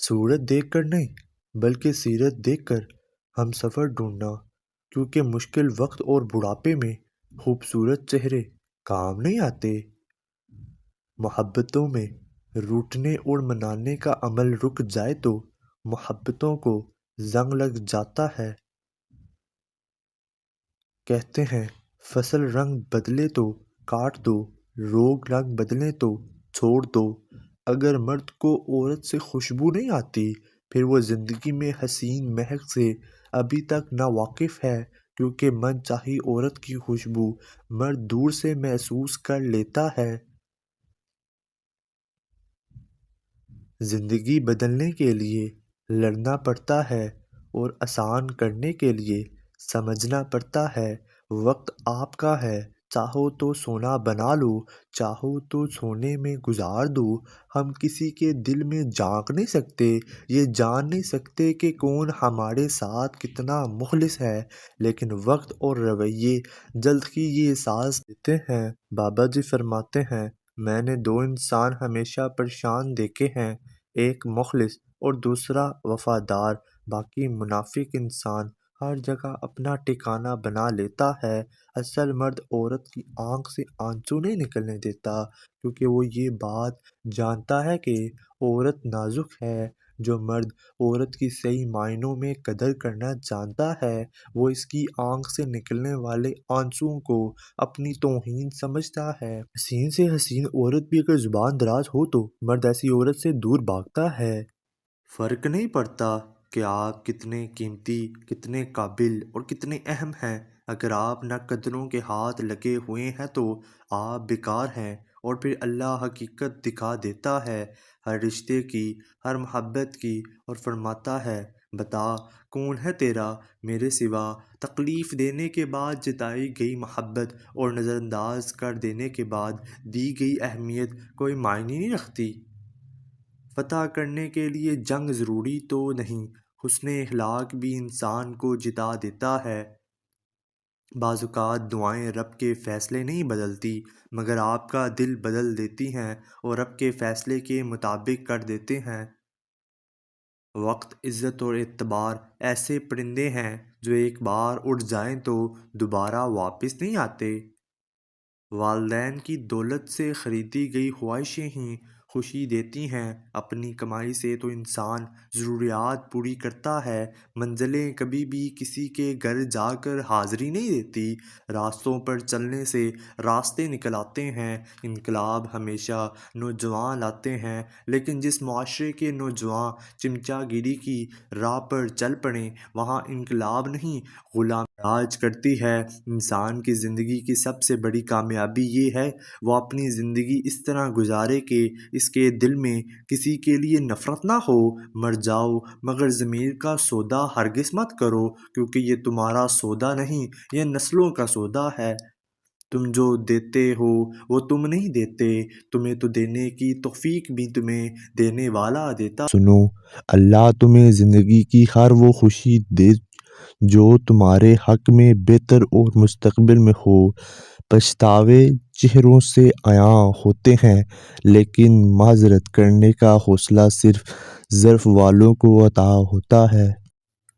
صورت دیکھ کر نہیں بلکہ سیرت دیکھ کر ہم سفر ڈھونڈنا، کیونکہ مشکل وقت اور بڑھاپے میں خوبصورت چہرے کام نہیں آتے۔ محبتوں میں روٹھنے اور منانے کا عمل رک جائے تو محبتوں کو زنگ لگ جاتا ہے۔ کہتے ہیں فصل رنگ بدلے تو کاٹ دو، روگ رنگ بدلے تو چھوڑ دو۔ اگر مرد کو عورت سے خوشبو نہیں آتی، پھر وہ زندگی میں حسین مہک سے ابھی تک نا واقف ہے، کیونکہ من چاہی عورت کی خوشبو مرد دور سے محسوس کر لیتا ہے۔ زندگی بدلنے کے لیے لڑنا پڑتا ہے اور آسان کرنے کے لیے سمجھنا پڑتا ہے۔ وقت آپ کا ہے، چاہو تو سونا بنا لو، چاہو تو سونے میں گزار دو۔ ہم کسی کے دل میں جھانک نہیں سکتے، یہ جان نہیں سکتے کہ کون ہمارے ساتھ کتنا مخلص ہے، لیکن وقت اور رویے جلد ہی یہ احساس دیتے ہیں۔ بابا جی فرماتے ہیں، میں نے دو انسان ہمیشہ پریشان دیکھے ہیں، ایک مخلص اور دوسرا وفادار۔ باقی منافق انسان ہر جگہ اپنا ٹھکانہ بنا لیتا ہے۔ اصل مرد عورت کی آنکھ سے آنسو نہیں نکلنے دیتا، کیونکہ وہ یہ بات جانتا ہے کہ عورت نازک ہے۔ جو مرد عورت کی صحیح معنوں میں قدر کرنا جانتا ہے، وہ اس کی آنکھ سے نکلنے والے آنسوؤں کو اپنی توہین سمجھتا ہے۔ حسین سے حسین عورت بھی اگر زبان دراز ہو تو مرد ایسی عورت سے دور بھاگتا ہے۔ فرق نہیں پڑتا کہ آپ کتنے قیمتی، کتنے قابل اور کتنے اہم ہیں، اگر آپ نہ قدروں کے ہاتھ لگے ہوئے ہیں تو آپ بیکار ہیں۔ اور پھر اللہ حقیقت دکھا دیتا ہے ہر رشتے کی، ہر محبت کی، اور فرماتا ہے، بتا کون ہے تیرا میرے سوا؟ تکلیف دینے کے بعد جتائی گئی محبت اور نظر انداز کر دینے کے بعد دی گئی اہمیت کوئی معنی نہیں رکھتی۔ فتح کرنے کے لیے جنگ ضروری تو نہیں، حسن اخلاق بھی انسان کو جتا دیتا ہے۔ بعض اوقات دعائیں رب کے فیصلے نہیں بدلتی، مگر آپ کا دل بدل دیتی ہیں اور رب کے فیصلے کے مطابق کر دیتے ہیں۔ وقت، عزت اور اعتبار ایسے پرندے ہیں جو ایک بار اڑ جائیں تو دوبارہ واپس نہیں آتے۔ والدین کی دولت سے خریدی گئی خواہشیں ہی خوشی دیتی ہیں۔ اپنی کمائی سے تو انسان ضروریات پوری کرتا ہے، منزلیں کبھی بھی کسی کے گھر جا کر حاضری نہیں دیتی۔ راستوں پر چلنے سے راستے نکل آتے ہیں۔ انقلاب ہمیشہ نوجوان لاتے ہیں، لیکن جس معاشرے کے نوجوان چمچا گیری کی راہ پر چل پڑیں، وہاں انقلاب نہیں، غلامی راج کرتی ہے۔ انسان کی زندگی کی سب سے بڑی کامیابی یہ ہے وہ اپنی زندگی اس طرح گزارے کہ اس کے دل میں کسی کے لیے نفرت نہ ہو۔ مر جاؤ مگر ضمیر کا سودا ہرگز مت کرو، کیونکہ یہ تمہارا سودا نہیں، یہ نسلوں کا سودا ہے۔ تم جو دیتے ہو وہ تم نہیں دیتے، تمہیں تو دینے کی توفیق بھی تمہیں دینے والا دیتا۔ سنو، اللہ تمہیں زندگی کی ہر وہ خوشی دے جو تمہارے حق میں بہتر اور مستقبل میں ہو۔ پچھتاوے چہروں سے عیاں ہوتے ہیں، لیکن معذرت کرنے کا حوصلہ صرف ظرف والوں کو عطا ہوتا ہے۔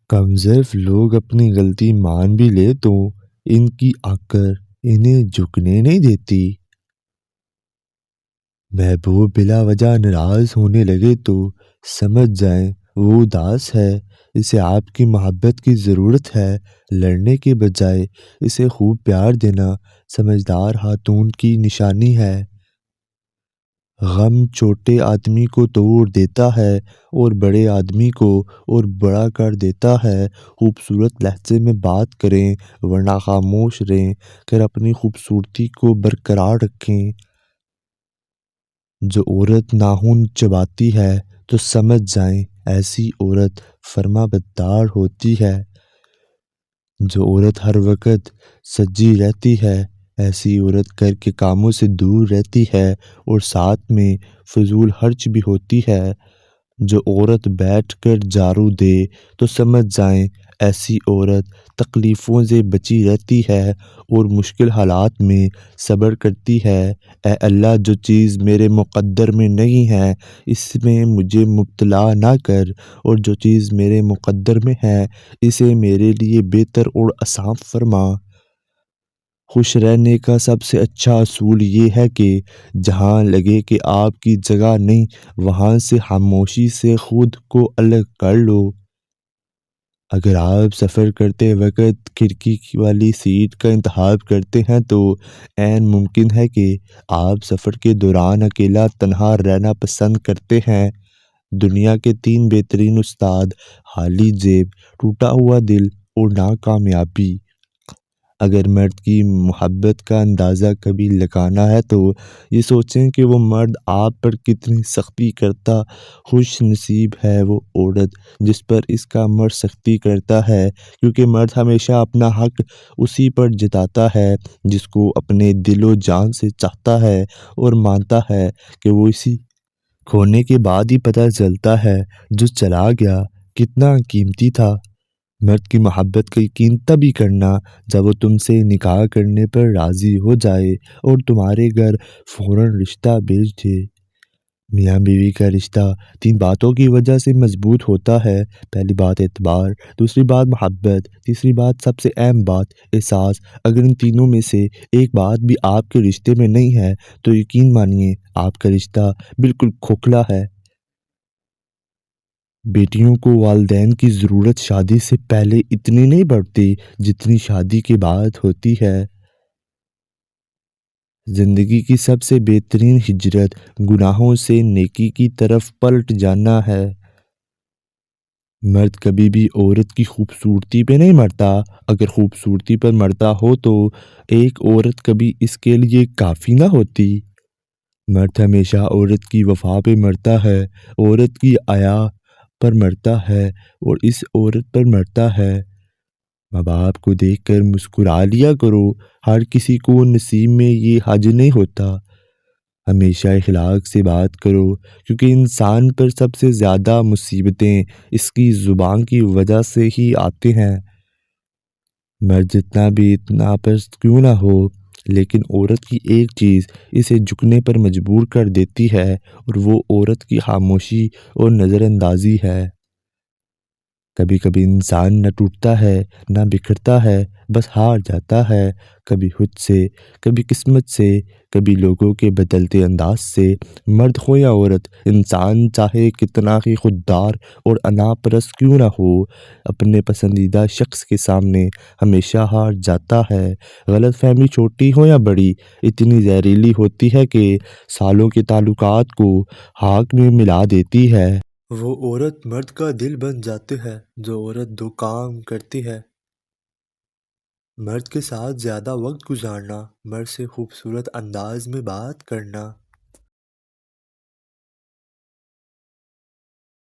کم ظرف لوگ اپنی غلطی مان بھی لے تو ان کی آکر انہیں جھکنے نہیں دیتی۔ محبوب بلا وجہ ناراض ہونے لگے تو سمجھ جائیں وہ اداس ہے، اسے آپ کی محبت کی ضرورت ہے۔ لڑنے کے بجائے اسے خوب پیار دینا سمجھدار خاتون کی نشانی ہے۔ غم چھوٹے آدمی کو توڑ دیتا ہے اور بڑے آدمی کو اور بڑا کر دیتا ہے۔ خوبصورت لہجے میں بات کریں ورنہ خاموش رہیں، کر اپنی خوبصورتی کو برقرار رکھیں۔ جو عورت ناخن چباتی ہے تو سمجھ جائیں ایسی عورت فرما بردار ہوتی ہے۔ جو عورت ہر وقت سجی رہتی ہے، ایسی عورت گھر کے کاموں سے دور رہتی ہے اور ساتھ میں فضول خرچ بھی ہوتی ہے۔ جو عورت بیٹھ کر جھاڑو دے تو سمجھ جائیں ایسی عورت تکلیفوں سے بچی رہتی ہے اور مشکل حالات میں صبر کرتی ہے۔ اے اللہ، جو چیز میرے مقدر میں نہیں ہے اس میں مجھے مبتلا نہ کر، اور جو چیز میرے مقدر میں ہے اسے میرے لیے بہتر اور آسان فرما۔ خوش رہنے کا سب سے اچھا اصول یہ ہے کہ جہاں لگے کہ آپ کی جگہ نہیں، وہاں سے خاموشی سے خود کو الگ کر لو۔ اگر آپ سفر کرتے وقت کھڑکی والی سیٹ کا انتخاب کرتے ہیں تو عین ممکن ہے کہ آپ سفر کے دوران اکیلا تنہا رہنا پسند کرتے ہیں۔ دنیا کے 3 بہترین استاد: خالی جیب، ٹوٹا ہوا دل اور ناکامیابی۔ اگر مرد کی محبت کا اندازہ کبھی لگانا ہے تو یہ سوچیں کہ وہ مرد آپ پر کتنی سختی کرتا۔ خوش نصیب ہے وہ عورت جس پر اس کا مرد سختی کرتا ہے، کیونکہ مرد ہمیشہ اپنا حق اسی پر جتاتا ہے جس کو اپنے دل و جان سے چاہتا ہے اور مانتا ہے کہ وہ اسی کھونے کے بعد ہی پتہ چلتا ہے جو چلا گیا کتنا قیمتی تھا۔ مرد کی محبت کا یقین تبھی کرنا جب وہ تم سے نکاح کرنے پر راضی ہو جائے اور تمہارے گھر فوراً رشتہ بھیج دے۔ میاں بیوی کا رشتہ 3 باتوں کی وجہ سے مضبوط ہوتا ہے۔ پہلی بات اعتبار، دوسری بات محبت، تیسری بات سب سے اہم بات احساس۔ اگر ان تینوں میں سے ایک بات بھی آپ کے رشتے میں نہیں ہے تو یقین مانیے آپ کا رشتہ بالکل کھوکھلا ہے۔ بیٹیوں کو والدین کی ضرورت شادی سے پہلے اتنی نہیں پڑتی جتنی شادی کے بعد ہوتی ہے۔ زندگی کی سب سے بہترین ہجرت گناہوں سے نیکی کی طرف پلٹ جانا ہے۔ مرد کبھی بھی عورت کی خوبصورتی پہ نہیں مرتا۔ اگر خوبصورتی پر مرتا ہو تو ایک عورت کبھی اس کے لیے کافی نہ ہوتی۔ مرد ہمیشہ عورت کی وفا پہ مرتا ہے، عورت کی حیا پر مرتا ہے اور اس عورت پر مرتا ہے۔ ماں باپ کو دیکھ کر مسکرا لیا کرو، ہر کسی کو نصیب میں یہ حج نہیں ہوتا۔ ہمیشہ اخلاق سے بات کرو، کیونکہ انسان پر سب سے زیادہ مصیبتیں اس کی زبان کی وجہ سے ہی آتے ہیں۔ مرد جتنا بھی اتنا پست کیوں نہ ہو، لیکن عورت کی ایک چیز اسے جھکنے پر مجبور کر دیتی ہے اور وہ عورت کی خاموشی اور نظر اندازی ہے۔ کبھی کبھی انسان نہ ٹوٹتا ہے نہ بکھرتا ہے، بس ہار جاتا ہے، کبھی خود سے، کبھی قسمت سے، کبھی لوگوں کے بدلتے انداز سے۔ مرد ہو یا عورت، انسان چاہے کتنا ہی خوددار اور انا پرست کیوں نہ ہو، اپنے پسندیدہ شخص کے سامنے ہمیشہ ہار جاتا ہے۔ غلط فہمی چھوٹی ہو یا بڑی، اتنی زہریلی ہوتی ہے کہ سالوں کے تعلقات کو خاک میں ملا دیتی ہے۔ وہ عورت مرد کا دل بن جاتی ہے جو عورت 2 کام کرتی ہے: مرد کے ساتھ زیادہ وقت گزارنا، مرد سے خوبصورت انداز میں بات کرنا۔